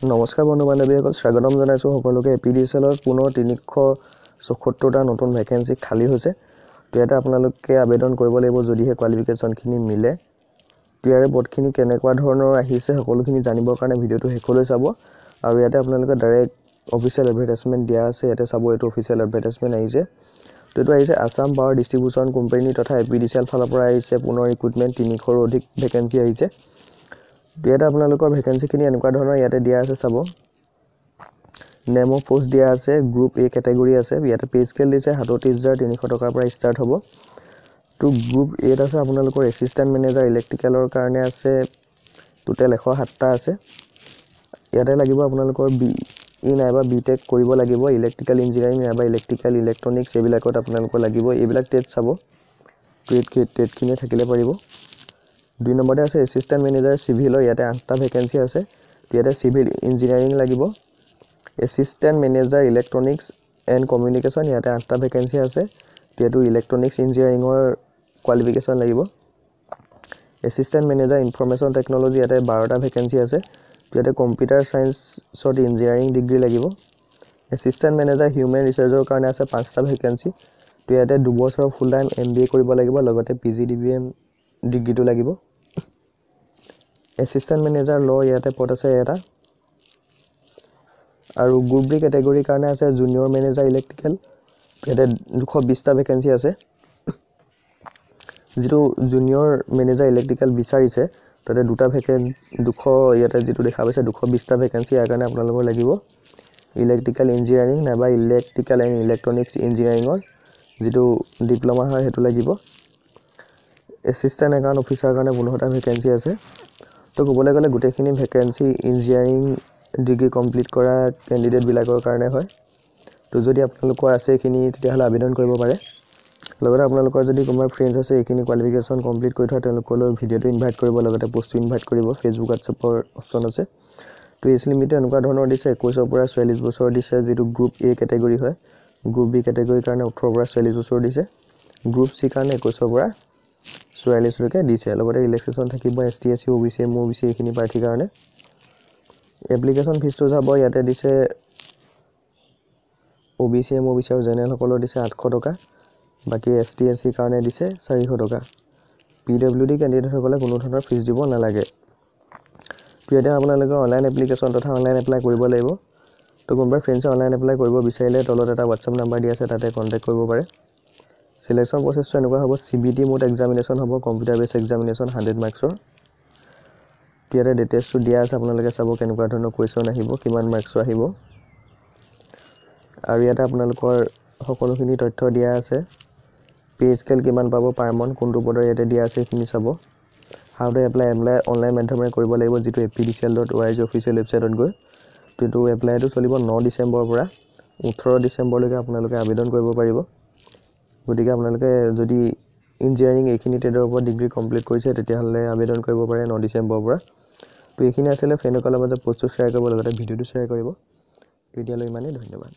নমস্কাৰ বন্ধু বান্ধৱীসকল, স্বাগতম জনাইছোঁ সকলোকে। এপিডিচিএলত পুনৰ 374টা নতুন ভেকেঞ্চি খালী হৈছে। তো ইয়াতে আপোনালোকে আবেদন কৰিব লাগিব যদিহে কোৱালিফিকেশ্যনখিনি মিলে। তো ইয়াৰে পদখিনি কেনেকুৱা ধৰণৰ আহিছে সকলোখিনি জানিবৰ কাৰণে ভিডিঅ'টো শেষলৈ চাব। আৰু ইয়াতে আপোনালোকে ডাইৰেক্ট অফিচিয়েল এডভাৰটাইজমেণ্ট দিয়া আছে, ইয়াতে চাব। এইটো অফিচিয়েল এডভাৰটাইজমেণ্ট আহিছে। তো এইটো আহিছে আছাম পাৱাৰ ডিষ্ট্ৰিবিউশ্যন কোম্পানী তথা এপিডিচিএল ফালৰ পৰা আহিছে। পুনৰ ৰিক্ৰুটমেণ্ট 300ৰো অধিক ভেকেঞ্চি আহিছে। ইয়াতে আপোনালোকৰ ভেকেঞ্চিখিনি এনেকুৱা ধৰণৰ ইয়াতে দিয়া আছে, চাব। নেম অফ পোষ্ট দিয়া আছে, গ্ৰুপ এ কেটেগৰী আছে। ইয়াতে পে স্কেল দিছে 37,300 টকাৰ পৰা ষ্টাৰ্ট হ'ব। তো গ্ৰুপ এত আছে আপোনালোকৰ এছিষ্টেণ্ট মেনেজাৰ ইলেক্ট্ৰিকেলৰ কাৰণে আছে, টোটেল 107টা আছে। ইয়াতে লাগিব আপোনালোকৰ BE নাইবা BTech কৰিব লাগিব, ইলেক্ট্ৰিকেল ইঞ্জিনিয়াৰিং নাইবা ইলেক্ট্ৰিকেল ইলেক্ট্ৰনিক্স এইবিলাকত আপোনালোকৰ লাগিব। এইবিলাক টেষ্ট চাব, টেষ্টখিনিয়ে থাকিলে পাৰিব। 2 নম্বৰতে আছে এছিষ্টেণ্ট মেনেজাৰ চিভিলৰ, ইয়াতে 8টা ভেকেঞ্চি আছে। ইয়াতে চিভিল ইঞ্জিনিয়াৰিং লাগিব। Assistant manager electronics and communication, ইয়াতে 8টা ভেকেঞ্চি আছে। যিহেতু ইলেক্ট্ৰনিক্স ইঞ্জিনিয়াৰিঙৰ কোৱালিফিকেশ্যন লাগিব। এছিষ্টেণ্ট মেনেজাৰ ইনফৰমেশ্যন টেকন'লজি, ইয়াতে 12টা ভেকেঞ্চি আছে। ইয়াতে কম্পিউটাৰ ছায়েন্সত ইঞ্জিনিয়াৰিং ডিগ্ৰী লাগিব। এছিষ্টেণ্ট মেনেজাৰ হিউমেন ৰিচাৰ্চৰ কাৰণে আছে 5টা ভেকেঞ্চি। তো ইয়াতে 2 বছৰৰ ফুল টাইম MBA কৰিব লাগিব, লগতে PGDBM ডিগ্ৰীটো লাগিব। এছিষ্টেণ্ট মেনেজাৰ ল, ইয়াতে পদ আছে 1টা। আৰু গ্ৰুপ বি কেটেগৰীৰ কাৰণে আছে জুনিয়ৰ মেনেজাৰ ইলেক্ট্ৰিকেল, ইয়াতে 220টা ভেকেঞ্চি আছে। যিটো জুনিয়ৰ মেনেজাৰ ইলেক্ট্ৰিকেল বিচাৰিছে তাতে 2টা ইয়াতে যিটো দেখা পাইছে 220টা ভেকেঞ্চি। ইয়াৰ কাৰণে আপোনালোকৰ লাগিব ইলেক্ট্ৰিকেল ইঞ্জিনিয়াৰিং নাইবা ইলেক্ট্ৰিকেল এণ্ড ইলেক্ট্ৰনিক্স ইঞ্জিনিয়াৰিঙৰ যিটো ডিপ্ল'মা হয় সেইটো লাগিব। এছিষ্টেণ্ট একাউণ্ট অফিচাৰৰ কাৰণে 15টা ভেকেঞ্চি আছে। তো ক'বলৈ গ'লে গোটেইখিনি ভেকেঞ্চি ইঞ্জিনিয়াৰিং ডিগ্ৰী কমপ্লিট কৰা কেণ্ডিডেটবিলাকৰ কাৰণে হয়। তো যদি আপোনালোকৰ আছে এইখিনি তেতিয়াহ'লে আবেদন কৰিব পাৰে। লগতে আপোনালোকৰ যদি কোনোবা ফ্ৰেণ্ডছ আছে এইখিনি কোৱালিফিকেশ্যন কমপ্লিট কৰি থোৱা, তেওঁলোকলৈ ভিডিঅ'টো ইনভাইট কৰিব, লগতে পষ্টটো ইনভাইট কৰিব। ফেচবুক হোৱাটছএপৰ অপশ্যন আছে। তো এজ লিমিটটো এনেকুৱা ধৰণৰ দিছে, 21ৰ পৰা 44 বছৰ দিছে, যিটো গ্ৰুপ এ কেটেগৰী হয়। গ্ৰুপ বি কেটেগৰীৰ কাৰণে 18ৰ পৰা 44 বছৰ দিছে। গ্ৰুপ চি কাৰণে 21ৰ পৰা 44লৈকে দিছে। লগতে ৰিলেক্সেশ্যন থাকিব ST SC OBC MOBC এইখিনি প্ৰাৰ্থীৰ কাৰণে। এপ্লিকেশ্যন ফিজটো যাব, ইয়াতে দিছে OBC MOBC আৰু জেনেৰেলসকলৰ দিছে 800 টকা। বাকী ST SC কাৰণে দিছে 400 টকা। PWD কেণ্ডিডেটসকলে কোনো ধৰণৰ ফিজ দিব নালাগে। তো ইয়াতে আপোনালোকে অনলাইন এপ্লিকেশ্যন তথা অনলাইন এপ্লাই কৰিব লাগিব। তো কোনোবা ফ্ৰেণ্ডছে অনলাইন এপ্লাই কৰিব বিচাৰিলে তলত এটা হোৱাটছআপ নাম্বাৰ দিয়া আছে, তাতে কণ্টেক্ট কৰিব পাৰে। চিলেকশ্যন প্ৰচেছটো এনেকুৱা হ'ব, CBT মোড এক্সামিনেশ্যন হ'ব, কম্পিউটাৰ বেছ এক্সামিনেশ্যন 100 মাৰ্কছৰ। ইয়াতে ডিটেইলছটো দিয়া আছে, আপোনালোকে চাব কেনেকুৱা ধৰণৰ কুৱেশ্যন আহিব, কিমান মাৰ্কছৰ আহিব। আৰু ইয়াতে আপোনালোকৰ সকলোখিনি তথ্য দিয়া আছে। পে স্কেল কিমান পাব পাৰ মান্থ, কোনটো পদৰ ইয়াতে দিয়া আছে সেইখিনি চাব। হাউ টু এপ্লাই অনলাইন মাধ্যমেৰে কৰিব লাগিব, যিটো apdcl.org অফিচিয়েল ৱেবছাইটত গৈ। তো এইটো এপ্লাইটো চলিব 9 ডিচেম্বৰৰ পৰা 18 ডিচেম্বৰলৈকে আপোনালোকে আবেদন কৰিব পাৰিব। গতিকে আপোনালোকে যদি ইঞ্জিনিয়াৰিং এইখিনি ট্ৰেডৰ ওপৰত ডিগ্ৰী কমপ্লিট কৰিছে তেতিয়াহ'লে আবেদন কৰিব পাৰে 9 ডিচেম্বৰৰ পৰা। তো এইখিনি আছিলে, ফ্ৰেণ্ডসকলৰ মাজত পষ্টটো শ্বেয়াৰ কৰিব, লগতে ভিডিঅ'টো শ্বেয়াৰ কৰিব। এতিয়ালৈ ইমানেই, ধন্যবাদ।